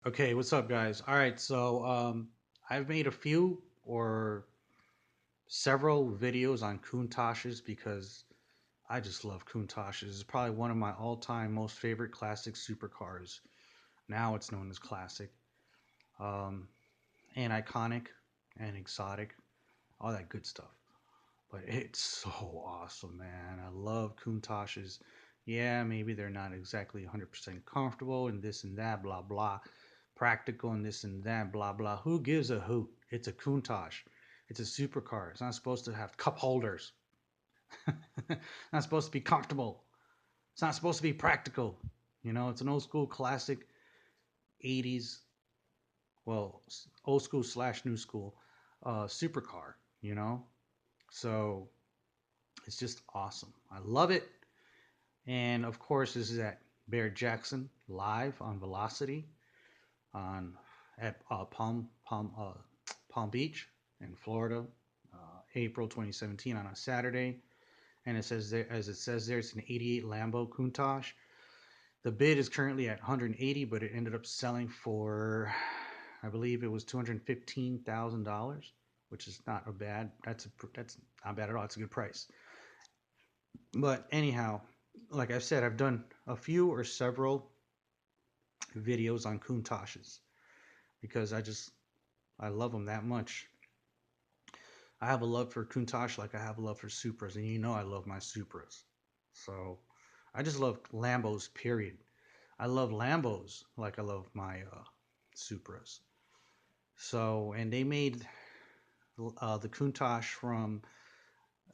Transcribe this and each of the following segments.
Okay, what's up, guys? All right, so I've made a few or several videos on Countach's because I just love Countach's. It's probably one of my all-time most favorite classic supercars. Now it's known as classic, um, and iconic and exotic, all that good stuff. But it's so awesome, man. I love Countach's. Yeah, maybe they're not exactly 100% comfortable and this and that, blah blah, practical and this and that, blah blah. Who gives a hoot? It's a Countach. It's a supercar. It's not supposed to have cup holders. Not supposed to be comfortable. It's not supposed to be practical. It's an old school classic 80s, well, old school slash new school supercar, you know? So it's just awesome. I love it. And of course, this is at Barrett-Jackson live on Velocity on at Palm Beach in Florida, April 2017 on a Saturday. And it says there, as it says there, it's an '88 Lambo Countach. The bid is currently at 180, but it ended up selling for, I believe it was $215,000, which is not a bad. That's not bad at all. It's a good price. But anyhow, like I said, I've done a few or several videos on Countaches because I love them that much. I have a love for Countach like I have a love for Supras, and I love my Supras. So I just love Lambos. Period. I love Lambos like I love my Supras. So and they made the Countach from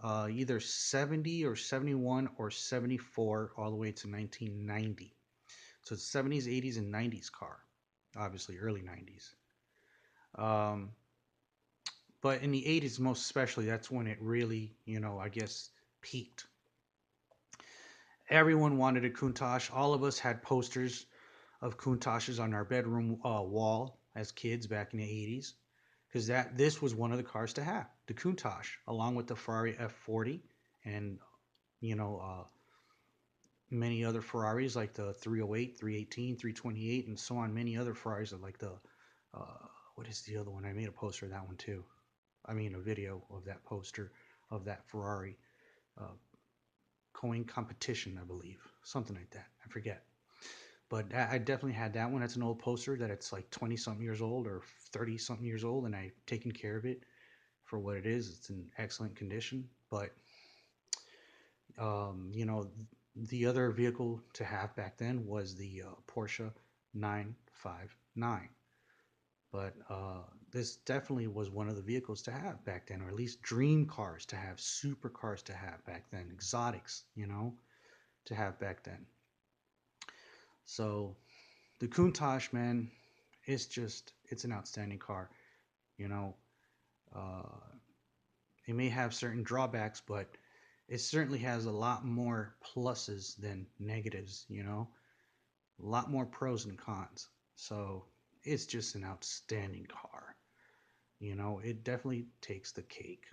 either 70 or 71 or 74 all the way to 1990. So it's 70s, 80s, and 90s car, obviously early 90s. Um, but in the 80s, most especially, that's when it really, I guess, peaked. Everyone wanted a Countach. All of us had posters of Countaches on our bedroom wall as kids back in the 80s because this was one of the cars to have, the Countach, along with the Ferrari F40 and, you know, many other Ferraris like the 308, 318, 328, and so on. Many other Ferraris like the what is the other one? I made a poster of that one too. I mean, a video of that poster of that Ferrari uh, Coin competition, I believe, something like that. I forget, but I definitely had that one. That's an old poster that it's like 20 something years old or 30 something years old, and I've taken care of it for what it is. It's in excellent condition, but the other vehicle to have back then was the Porsche 959. But this definitely was one of the vehicles to have back then, or at least dream cars to have, supercars to have back then, exotics, to have back then. So the Countach, man, it's an outstanding car. You know, uh, it may have certain drawbacks, but it certainly has a lot more pluses than negatives. A lot more pros and cons. So it's just an outstanding car. It definitely takes the cake.